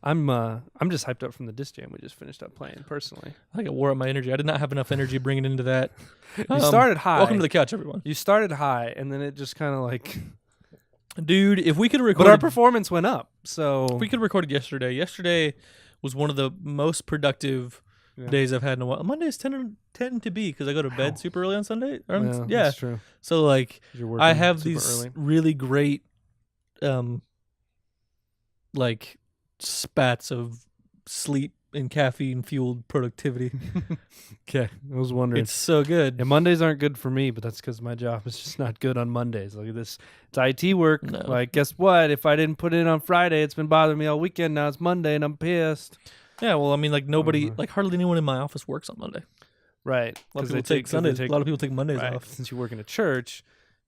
I'm just hyped up from the disc jam we just finished up playing personally. I think it wore up my energy. I did not have enough energy bringing into that. You started high. Welcome to the couch, everyone. You started high, and then it just kind of like... Dude, if we could record... But our performance went up, so... If we could have recorded yesterday. Yesterday was one of the most productive days I've had in a while. Mondays tend to be because I go to bed super early on Sunday. Yeah, that's true. So, like, I have these early. really great, like, spats of sleep and caffeine-fueled productivity. Okay, I was wondering. It's so good. And Mondays aren't good for me, but that's because my job is just not good on Mondays. Look at this. It's IT work. No. Like, guess what? If I didn't put it in on Friday, it's been bothering me all weekend. Now it's Monday, and I'm pissed. Yeah, well, I mean, like, nobody, like, hardly anyone in my office works on Monday. Right. A lot of people take Sundays. A lot of people take Mondays off. Since you work in a church,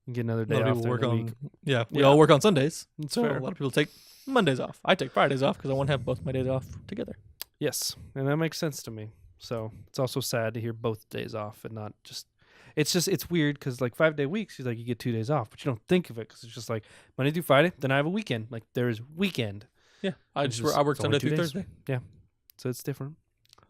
you get another day A lot of off people work during the on. week. Yeah, we all work on Sundays. That's So fair. a lot of people take Mondays off. I take Fridays off because I want to have both my days off together. Yes, and that makes sense to me. So it's also sad to hear both days off and not just... It's weird because, like, 5-day weeks, you get 2 days off, but you don't think of it because it's just like Monday through Friday, then I have a weekend. Like, there's weekend. Yeah, I It's work it's only Sunday 2 through days. Thursday. Yeah, so it's different.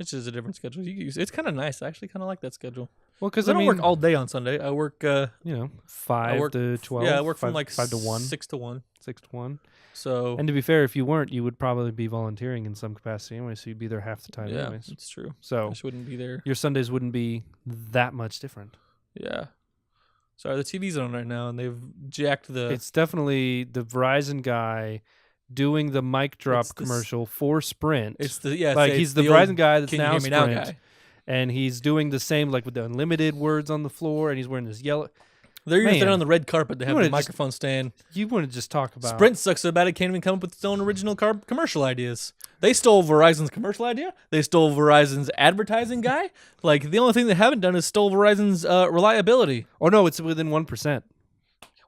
It's just a different schedule. It's kind of nice. I actually kind of like that schedule. Well, because I don't work all day on Sunday. I work. 5 to 12. Yeah, I work from 5 to 1. 6 to 1. 6 to 1. So. And to be fair, if you weren't, you would probably be volunteering in some capacity anyway, so you'd be there half the time Yeah, anyways. it's true. So I just wouldn't be there. your Sundays wouldn't be that much different. Yeah. Sorry, the TV's on right now, and they've jacked the. It's definitely the Verizon guy doing the mic drop commercial for Sprint. It's the he's the Verizon guy that's Can now you hear me Sprint, now guy. And he's doing the same, like with the unlimited words on the floor, and he's wearing this yellow. They're even Man. on the red carpet. They have the wanna microphone stand. You want to just talk about Sprint sucks so bad it can't even come up with its own original commercial ideas. They stole Verizon's commercial idea. They stole Verizon's advertising guy. Like, the only thing they haven't done is stole Verizon's reliability. Oh no, it's within 1%.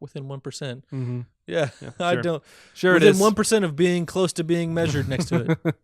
Within 1%. Mm-hmm. Yeah, Yeah, I sure. don't. Sure, within it is 1% of being close to being measured next to it.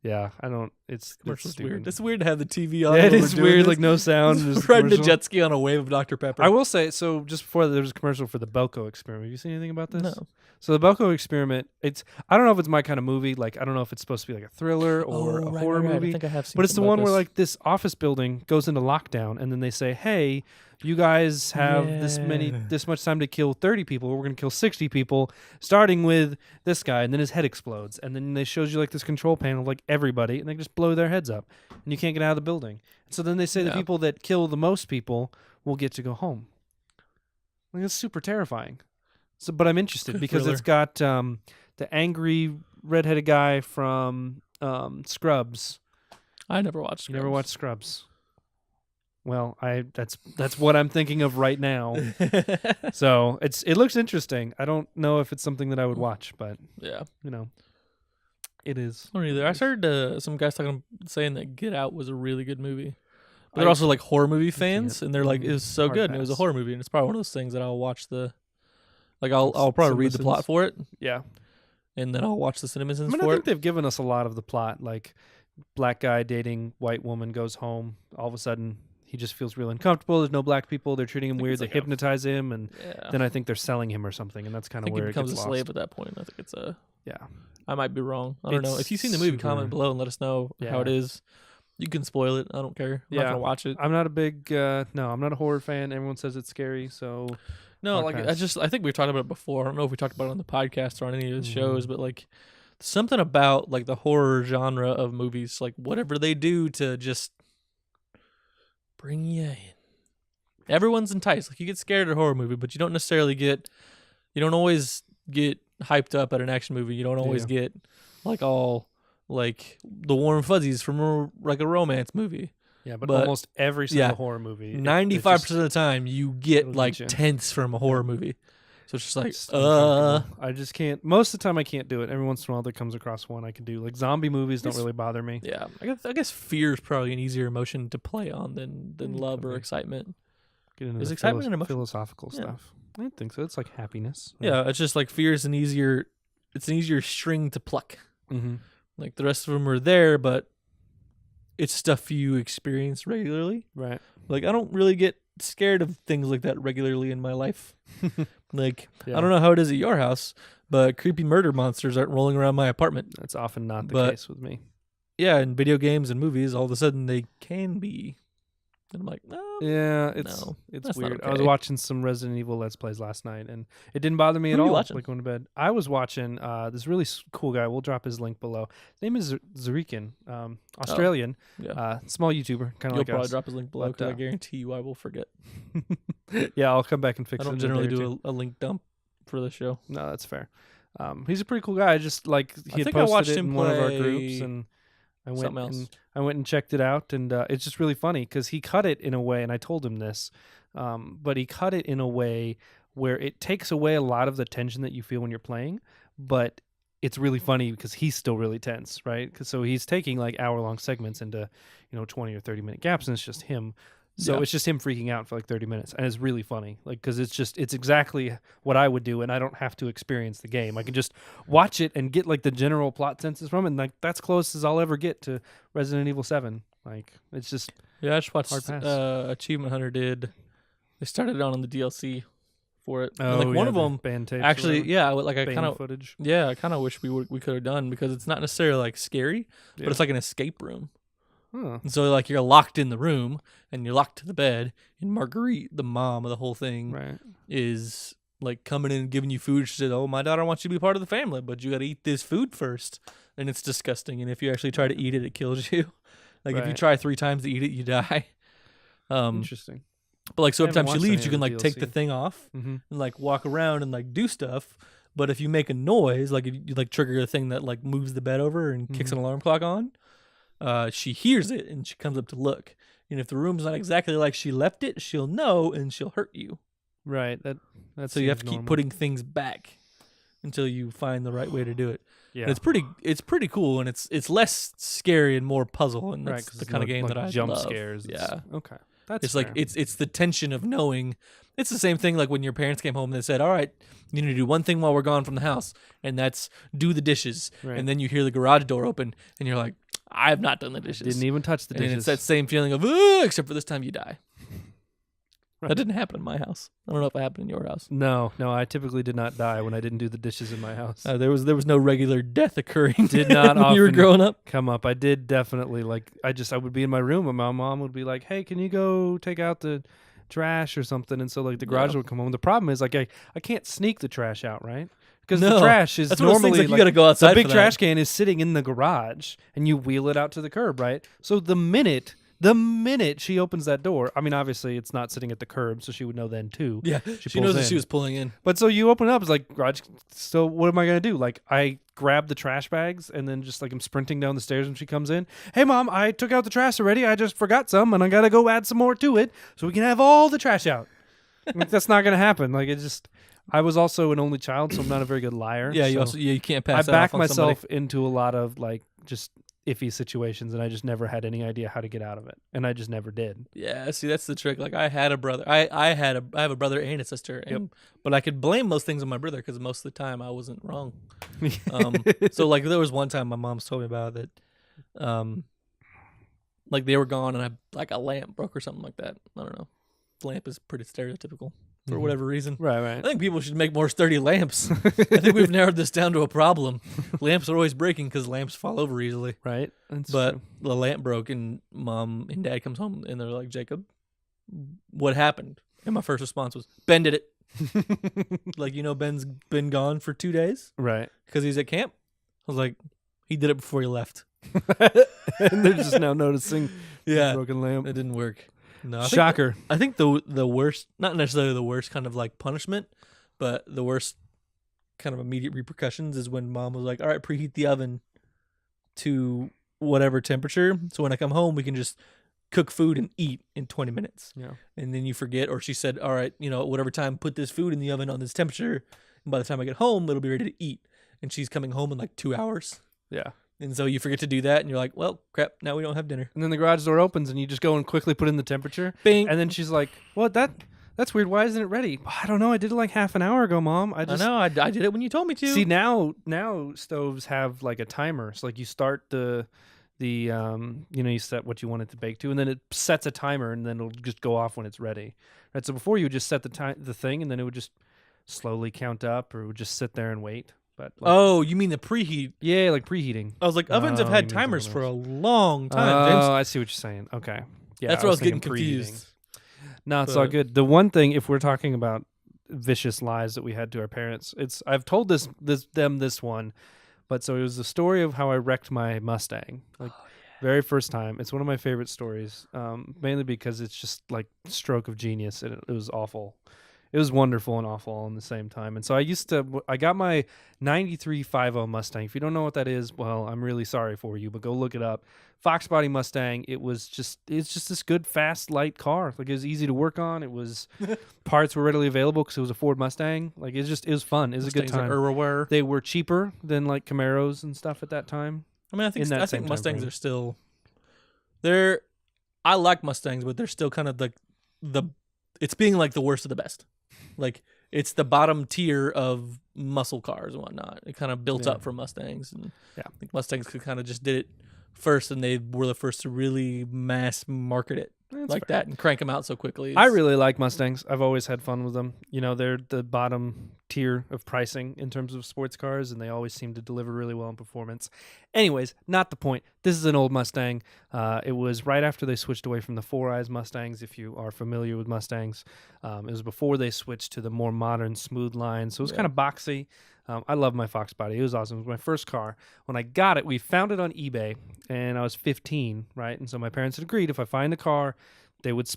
Yeah, I don't. It's Commercial's stupid. weird. It's weird to have the TV on. Yeah, it while is we're doing weird, this. like no sound. just Riding a commercial. jet ski on a wave of Dr. Pepper. I will say, so just before there was a commercial for the Belko experiment. Have you seen anything about this? No. So the Belko experiment, I don't know if it's my kind of movie. Like, I don't know if it's supposed to be like a thriller or a horror movie. I think I have seen But it's the something one about where this. like this office building goes into lockdown, and then they say, "Hey, you guys have this much time to kill 30 people. We're going to kill 60 people, starting with this guy." And then his head explodes, and then they shows you like this control panel of like everybody, and they just blow their heads up, and you can't get out of the building. And so then they say the people that kill the most people will get to go home. Like, it's super terrifying. So, but I'm interested because it's got the angry redheaded guy from Scrubs. I never watched. You never watched Scrubs? Well, that's what I'm thinking of right now. So it looks interesting. I don't know if it's something that I would watch, but Yeah. It is. I don't either. I heard some guys saying that Get Out was a really good movie. But they're also like horror movie fans, and they're like, it was so Hard good, and it was a pass. horror movie, and it's probably one of those things that I'll watch I'll probably read the plot CinemaSins. for it, Yeah. and then I'll watch the CinemaSins I mean, I for think it. they've given us a lot of the plot. Like, black guy dating white woman goes home. All of a sudden, he just feels real uncomfortable. There's no black people. They're treating him think weird. it's They like hypnoptize him, and Yeah. then I think they're selling him or something. And that's I kind of think where he it becomes gets a slave lost. at that point. I think it's a. Yeah. I might be wrong. I don't know. It's If you've seen the movie, super- comment below and let us know how it Yeah. is. You can spoil it. I don't care. I'm not gonna watch it. I'm not a big. I'm not a horror fan. Everyone says it's scary, so No, hard like pass. I think we've talked about it before. I don't know if we talked about it on the podcast or on any of the shows, but like something about like the horror genre of movies, like whatever they do to just bring you in. Everyone's enticed. Like, you get scared at a horror movie, but you don't always get hyped up at an action movie. You don't always get like all like the warm fuzzies from a romance movie. Yeah, but But- almost every single horror movie, 95% of the time you get it'll like get you. tense from a horror movie. So it's just like, it's uncomfortable. I just can't. Most of the time, I can't do it. Every once in a while, there comes across one I can do. Like, zombie movies don't really bother me. yeah. I guess fear is probably an easier emotion to play on than love or be. excitement. Get into Is the excitement an emotion? philosophical Yeah. stuff. I don't think so. It's like happiness. Yeah, it's just like fear is an easier string to pluck. Mm-hmm. Like the rest of them are there, but it's stuff you experience regularly. Right. Like, I don't really get scared of things like that regularly in my life. Like, Yeah. I don't know how it is at your house, but creepy murder monsters aren't rolling around my apartment. That's often not the But- case with me. Yeah, in video games and movies, all of a sudden they can be. And I'm like, no. Yeah, it's No, it's that's not weird. I was okay. watching some Resident Evil Let's Plays last night, and it didn't bother me Who at were you all. watching? Like going to bed, I was watching this really cool guy. We'll drop his link below. His name is Zarikin, Australian, Yeah. small YouTuber, kind of You'll like probably us. drop his link below But, because I guarantee you I will forget. Yeah, I'll come back and fix I it. don't in a generally day or two. do a link dump for the show. No, that's fair. He's a pretty cool guy. I just like I he had think I posted watched it him in one of our play groups, and something I went and checked it out, and it's just really funny because he cut it in a way, and I told him this, but he cut it in a way where it takes away a lot of the tension that you feel when you're playing, but it's really funny because he's still really tense, right? So he's taking like hour-long segments into 20 or 30-minute gaps, and it's just him. So Yeah. it's just him freaking out for like 30 minutes, and it's really funny, like because it's exactly what I would do, and I don't have to experience the game. I can just watch it and get like the general plot senses from it, and like that's close as I'll ever get to Resident Evil 7. Like it's just Yeah, I just watched Hard pass. Achievement Hunter did. They started it on the DLC for it. And, oh, like one of the them band tapes, or actually, whatever. yeah, like I Band kind of footage. I kind of wish we could have done because it's not necessarily like scary, Yeah. but it's like an escape room. Huh. And so like you're locked in the room and you're locked to the bed, and Marguerite, the mom of the whole thing, Right. is like coming in and giving you food. She said, "Oh, my daughter wants you to be part of the family, but you got to eat this food first." And it's disgusting. And if you actually try to eat it, it kills you. Like if you Right. try 3 times to eat it, you die. Interesting. But like so I every time haven't she watched leaves, any you of can the like take the DLC. thing off Mm-hmm. and like walk around and like do stuff. But if you make a noise, like if you like trigger a thing that like moves the bed over and kicks Mhm. an alarm clock on, she hears it and she comes up to look. And if the room's not exactly like she left it, she'll know and she'll hurt you. Right. That's So you have to keep putting things back until you find the right way to do it. Yeah. And it's pretty cool, and it's less scary and more puzzle, and right. that's 'Cause the it's kind of no, game like, that I jump love. scares. Yeah. Okay. That's It's like fair. it's the tension of knowing. It's the same thing like when your parents came home and they said, "All right, you need to do one thing while we're gone from the house, and that's do the dishes." Right. And then you hear the garage door open, and you're like, "I have not done the dishes." Didn't even touch the and dishes. it's that same feeling of, "Ugh," except for this time you die. Right. That didn't happen in my house. I don't know if it happened in your house. No, I typically did not die when I didn't do the dishes in my house. There was no regular death occurring. Did not when you were often growing up. come up. I did definitely I would be in my room and my mom would be like, "Hey, can you go take out the trash or something?" And so like the garage Yeah. would come home. The problem is like I can't sneak the trash out, right? Because No, the trash is That's one of those normally things like you got to go the outside. big for that. trash can is sitting in the garage and you wheel it out to the curb, right? So the minute she opens that door, I mean obviously it's not sitting at the curb, so she would know then too. Yeah, She she pulls knows that she in. was pulling in. But so you open it up, it's like garage. So what am I gonna do? Like I grab the trash bags and then just like I'm sprinting down the stairs when she comes in. "Hey mom, I took out the trash already. I just forgot some and I gotta go add some more to it so we can have all the trash out." Like, that's not gonna happen. Like it just. I was also an only child, so I'm not a very good liar. Yeah, so you can't I pass. that back off on somebody. myself into a lot of like just iffy situations, and I just never had any idea how to get out of it, and I just never did. Yeah, see, that's the trick. Like I had a brother. I have a brother and a sister, and, but I could blame most things on my brother because most of the time I wasn't wrong. So like there was one time my mom's told me about that. Like they were gone and like a lamp broke or something like that. I don't know. Lamp is pretty stereotypical for Mhm. whatever reason. Right, I right. think people should make more sturdy lamps. I think we've narrowed this down to a problem. Lamps are always breaking because lamps fall over easily. Right. That's But true. the lamp broke, and mom and dad comes home, and they're like, "Jacob, what happened?" And my first response was, "Ben did it." Like, Ben's been gone for 2 days Right. because he's at camp. I was like, he did it before he left. And they're just now noticing the Yeah, broken lamp. it didn't work. No, Shocker. I think the worst, not necessarily the worst kind of like punishment, but the worst kind of immediate repercussions is when mom was like, "All right, preheat the oven to whatever temperature, so when I come home we can just cook food and eat in 20 minutes." Yeah. And then you forget, or she said, "All right, at whatever time, put this food in the oven on this temperature, and by the time I get home, it'll be ready to eat." And she's coming home in like 2 hours. Yeah. And so you forget to do that, and you're like, "Well, crap, now we don't have dinner." And then the garage door opens and you just go and quickly put in the temperature. Bing. And then she's like, "What? That's weird. Why isn't it ready?" "I don't know. I did it like half an hour ago, Mom. I I just know, I did it when you told me to. see now stoves have like a timer. So like you start the you set what you want it to bake to, and then it sets a timer, and then it'll just go off when it's ready. right? So before you would just set the thing, and then it would just slowly count up, or it would just sit there and wait. But like, Oh, you mean the preheat? yeah, like preheating. I was like, ovens have Oh, had you mean timers something for a else. long time, Oh, James. I see what you're saying. Okay, yeah, That's where I was getting thinking preheating. confused. No, it's all But- good. The one thing, if we're talking about vicious lies that we had to our parents, I've told this one, but so it was the story of how I wrecked my Mustang, like very first time. It's one of my favorite stories, mainly because it's just like stroke of genius, and it was awful. It was wonderful and awful all in the same time. And so I got my 93 50 Mustang. If you don't know what that is, well, I'm really sorry for you, but go look it up. Fox body Mustang. It's just this good, fast, light car. Like, it was easy to work on. It was parts were readily available because it was a Ford Mustang. Like, it was fun. It was a good Mustangs time. are Irware. They were cheaper than like Camaros and stuff at that time. I mean, I think in that I same think time Mustangs frame. are still. I like Mustangs, but they're still kind of like it's being like the worst of the best. Like, it's the bottom tier of muscle cars and whatnot. It kind of built Yeah. up for Mustangs, and Yeah. I think Mustangs kind of just did it first, and they were the first to really mass market it That's like fair. that and crank them out so quickly. I It's- really like Mustangs. I've always had fun with them. You know, they're the bottom tier of pricing in terms of sports cars, and they always seem to deliver really well in performance. Anyways, not the point. This is an old Mustang. It was right after they switched away from the Four Eyes Mustangs, if you are familiar with Mustangs. It was before they switched to the more modern, smooth line, so it was Yeah. kind of boxy. I love my Fox body. It was awesome. It was my first car. When I got it, we found it on eBay, and I was 15, right? And so my parents had agreed if I find the car, they would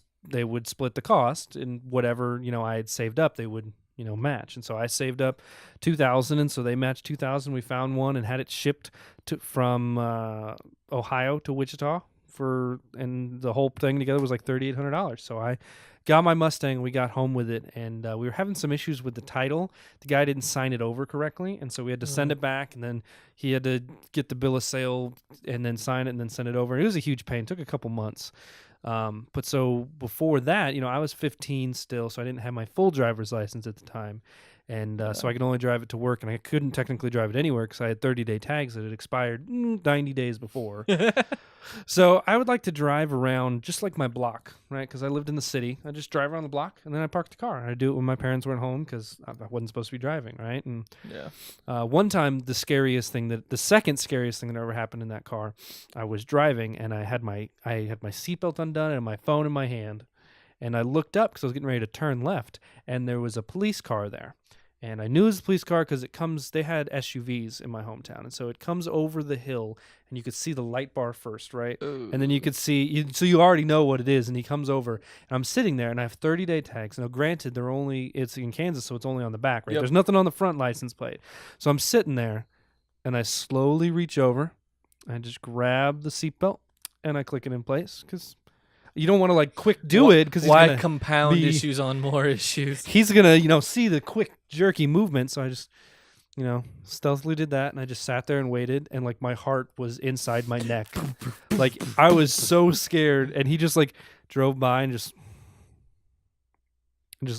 split the cost, and whatever I had saved up, they would match. And so I saved up $2,000, and so they matched $2,000. We found one and had it shipped from Ohio to Wichita and the whole thing together was like $3,800. So I got my Mustang, we got home with it, and we were having some issues with the title. The guy didn't sign it over correctly, and so we had to send it back, and then he had to get the bill of sale and then sign it and then send it over. It was a huge pain. It took a couple months. But so before that, I was 15 still, so I didn't have my full driver's license at the time. And so I could only drive it to work, and I couldn't technically drive it anywhere because I had 30-day tags that had expired 90 days before. So I would like to drive around just like my block, right? Because I lived in the city. I just drive around the block, and then I park the car. I do it when my parents weren't home because I wasn't supposed to be driving, right? And Yeah. one time, the second scariest thing that ever happened in that car, I was driving, and I had my seatbelt undone and my phone in my hand, and I looked up because I was getting ready to turn left, and there was a police car there. And I knew it was a police car because they had SUVs in my hometown. And so it comes over the hill, and you could see the light bar first, right? And then you could see, so you already know what it is. And he comes over, and I'm sitting there, and I have 30-day tags. Now, granted, it's in Kansas, so it's only on the back, right? Yep. There's nothing on the front license plate. So I'm sitting there, and I slowly reach over. I just grab the seatbelt, and I click it in place because you don't want to quick do it because why compound be- issues on more issues? he's gonna see the quick jerky movement. So I just stealthily did that, and I just sat there and waited, and my heart was inside my neck. I was so scared, and he just drove by and just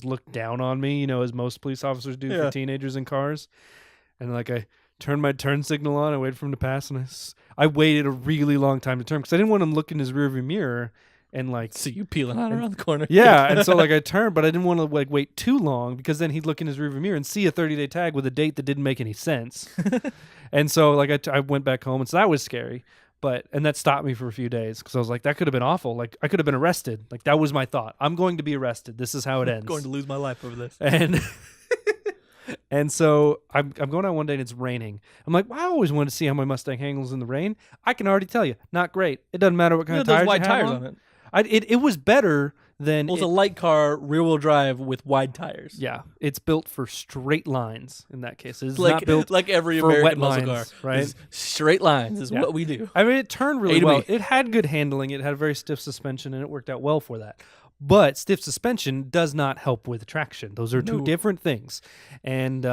looked down on me, as most police officers do Yeah. for teenagers in cars. And I turned my turn signal on, I waited for him to pass, and I waited a really long time to turn because I didn't want him looking in his rearview mirror and See you peeling out around the corner. yeah, and so I turned, but I didn't want to wait too long because then he'd look in his rearview mirror and see a 30-day tag with a date that didn't make any sense. And so I went back home, and so that was scary. And that stopped me for a few days because I was like, that could have been awful. I could have been arrested. That was my thought. I'm going to be arrested. This is how it ends. I'm going to lose my life over this. And so I'm going out one day and it's raining. I'm like, well, I always wanted to see how my Mustang handles in the rain. I can already tell you, not great. It doesn't matter what kind of those tires wide you have tires on on it. It was better than Well, it's a light car, rear-wheel drive with wide tires. yeah. It's built for straight lines in that case. It's not built like every for American wet muscle lines, car. right? It's straight lines is Yeah. what we do. I mean, it turned A really to well. B. It had good handling. It had a very stiff suspension, and it worked out well for that. But stiff suspension does not help with traction. Those are two No. different things. And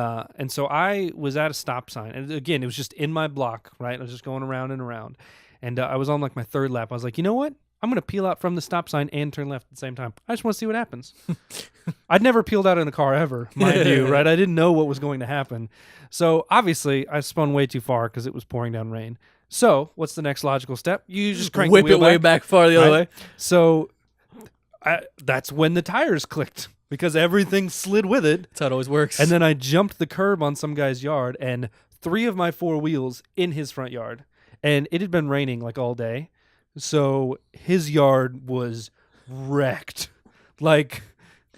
so I was at a stop sign. And again, it was just in my block, right? I was just going around and around. And I was on my third lap. I was like, you know what? I'm going to peel out from the stop sign and turn left at the same time. I just want to see what happens. I'd never peeled out in a car ever, mind you, right? I didn't know what was going to happen. So obviously, I spun way too far because it was pouring down rain. So what's the next logical step? You just crank Whip the wheel it way back far the other right? way. So that's when the tires clicked because everything slid with it. That's how it always works. And then I jumped the curb on some guy's yard, and 3 of my 4 wheels in his front yard. And it had been raining like all day, so his yard was wrecked. Like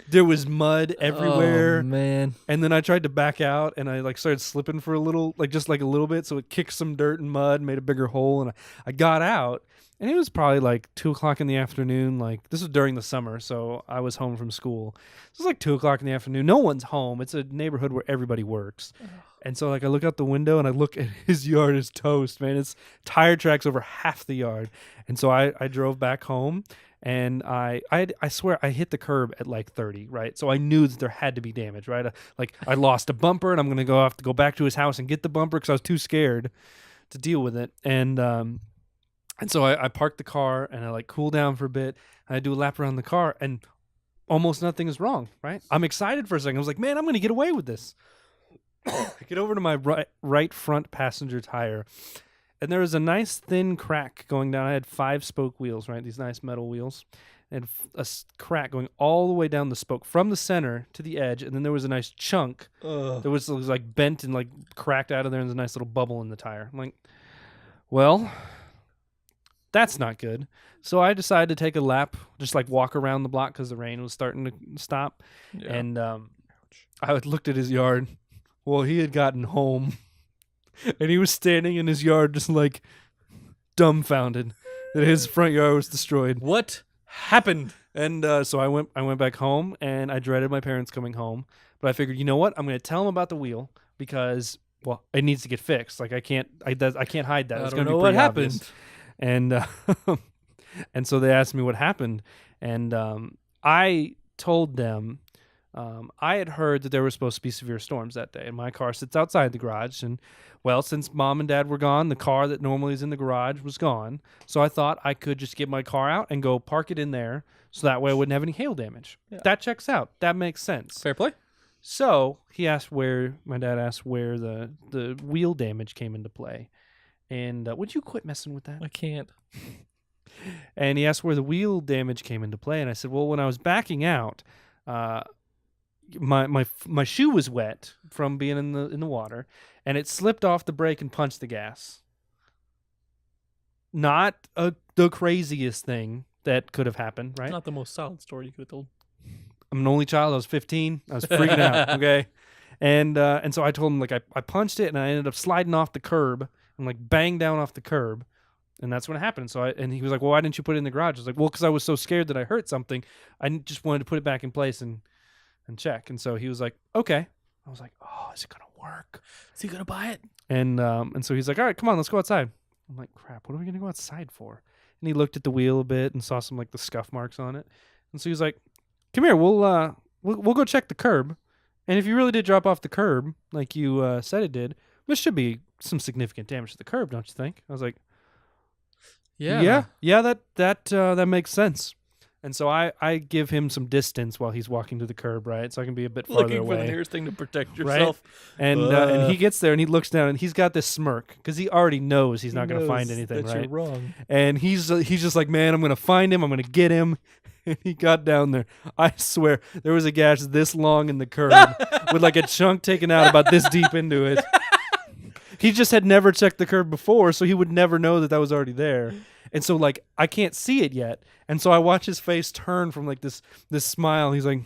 there was mud everywhere. Oh, man. And then I tried to back out, and I like started slipping for a little, like just like a little bit, so it kicked some dirt and mud, made a bigger hole, and I got out. And it was probably like 2:00 in the afternoon. Like this was during the summer, so I was home from school. It was like 2:00 in the afternoon. No one's home. It's a neighborhood where everybody works. And so like I look out the window and I look at his yard is toast, man. It's tire tracks over half the yard. And so I drove back home, and I swear I hit the curb at like 30, right? So I knew that there had to be damage, right? Like I lost a bumper, and I'm gonna have to go back to his house and get the bumper because I was too scared to deal with it. And so I parked the car, and I like cool down for a bit, and I do a lap around the car, and almost nothing is wrong, right? I'm excited for a second. I was like, man, I'm going to get away with this. I get over to my right front passenger tire, and there was a nice thin crack going down. I had 5 spoke wheels, right? These nice metal wheels. And a crack going all the way down the spoke from the center to the edge, and then there was a nice chunk that was like bent and like cracked out of there, and there's a nice little bubble in the tire. I'm like, well, that's not good. So I decided to take a lap, just like walk around the block because the rain was starting to stop. Yeah. And I looked at his yard. Well, he had gotten home, and he was standing in his yard just like dumbfounded that his front yard was destroyed. What happened? And so I went back home, and I dreaded my parents coming home. But I figured, you know what? I'm going to tell them about the wheel because, well, it needs to get fixed. Like I can't hide that. I It's don't gonna know be what pretty happened. obvious. And so they asked me what happened, and I told them I had heard that there were supposed to be severe storms that day, and my car sits outside the garage. And well, since Mom and Dad were gone, the car that normally is in the garage was gone. So I thought I could just get my car out and go park it in there, so that way I wouldn't have any hail damage. Yeah. That checks out. That makes sense. Fair play. So my dad asked where the wheel damage came into play. And would you quit messing with that? I can't. And he asked where the wheel damage came into play, and I said, well, when I was backing out, my shoe was wet from being in the water, and it slipped off the brake and punched the gas. Not the craziest thing that could have happened, right? Not the most solid story you could have told. I'm an only child. I was 15. I was freaking out. Okay, and so I told him like I punched it, and I ended up sliding off the curb and like banged down off the curb. And that's what happened. So and he was like, well, why didn't you put it in the garage? I was like, well, because I was so scared that I hurt something. I just wanted to put it back in place and check. And so he was like, okay. I was like, oh, is it going to work? Is he going to buy it? And so he's like, all right, come on, let's go outside. I'm like, crap, what are we going to go outside for? And he looked at the wheel a bit and saw some like the scuff marks on it. And so he was like, come here, we'll go check the curb. And if you really did drop off the curb, like you said it did, there should be some significant damage to the curb, don't you think? I was like, yeah, that makes sense. And so I give him some distance while he's walking to the curb, right? So I can be a bit farther Looking away. for the nearest thing to protect yourself. Right? And he gets there and he looks down and he's got this smirk because he already knows he's not going to find anything, that right? You're wrong. And he's just like, man, I'm going to find him. I'm going to get him. And he got down there. I swear there was a gash this long in the curb with like a chunk taken out about this deep into it. He just had never checked the curb before, so he would never know that was already there. And so, like, I can't see it yet. And so I watch his face turn from, like, this smile. He's like...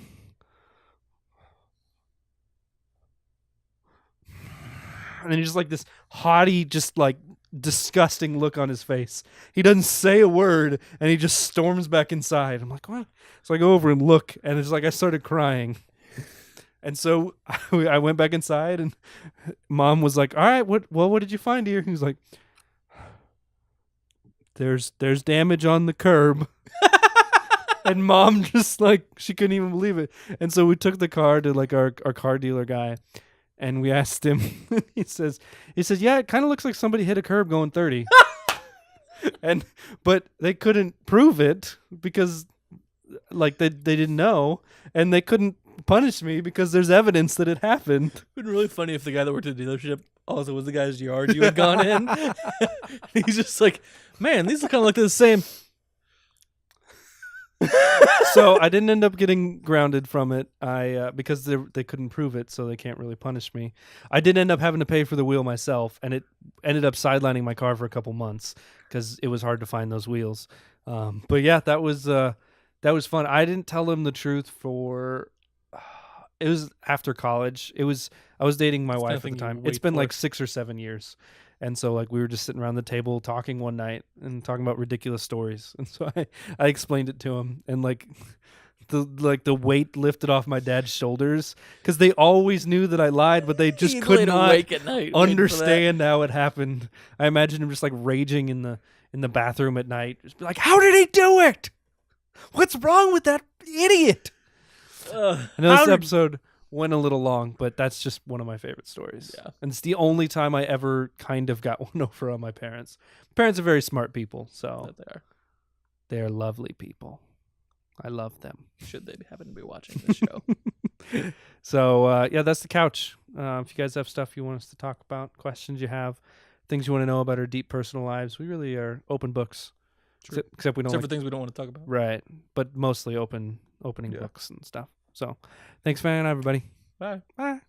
And then he's just, like, this haughty, just, like, disgusting look on his face. He doesn't say a word, and he just storms back inside. I'm like, what? So I go over and look, and it's like I started crying. And so I went back inside, and Mom was like, all right, what did you find here? He was like, there's damage on the curb. And Mom just like, she couldn't even believe it. And so we took the car to like our car dealer guy, and we asked him, he says, yeah, it kind of looks like somebody hit a curb going 30. But they couldn't prove it because like they didn't know, and they couldn't punish me because there's evidence that it happened. It'd been really funny if the guy that worked at the dealership also was the guy's yard you had gone in. He's just like, man, these kind of look the same. So I didn't end up getting grounded from it. Because they couldn't prove it, so they can't really punish me. I did end up having to pay for the wheel myself, and it ended up sidelining my car for a couple months because it was hard to find those wheels. But yeah, that was fun. I didn't tell him the truth for. It was after college. I was dating my wife at the time. It's been like 6 or 7 years. And so like we were just sitting around the table talking one night and talking about ridiculous stories. And so I explained it to him, and like the weight lifted off my dad's shoulders because they always knew that I lied, but they just could not at night understand how it happened. I imagine him just like raging in the bathroom at night, just be like, "How did he do it? What's wrong with that idiot?" I know this episode went a little long, but that's just one of my favorite stories. Yeah. And it's the only time I ever kind of got one over on my parents. My parents are very smart people, so they are lovely people. I love them. Should they happen to be watching this show? So, yeah, that's the couch. If you guys have stuff you want us to talk about, questions you have, things you want to know about our deep personal lives, we really are open books. Except we don't for things we don't want to talk about. Right. But mostly opening books and stuff. So, thanks, man, everybody. Bye. Bye.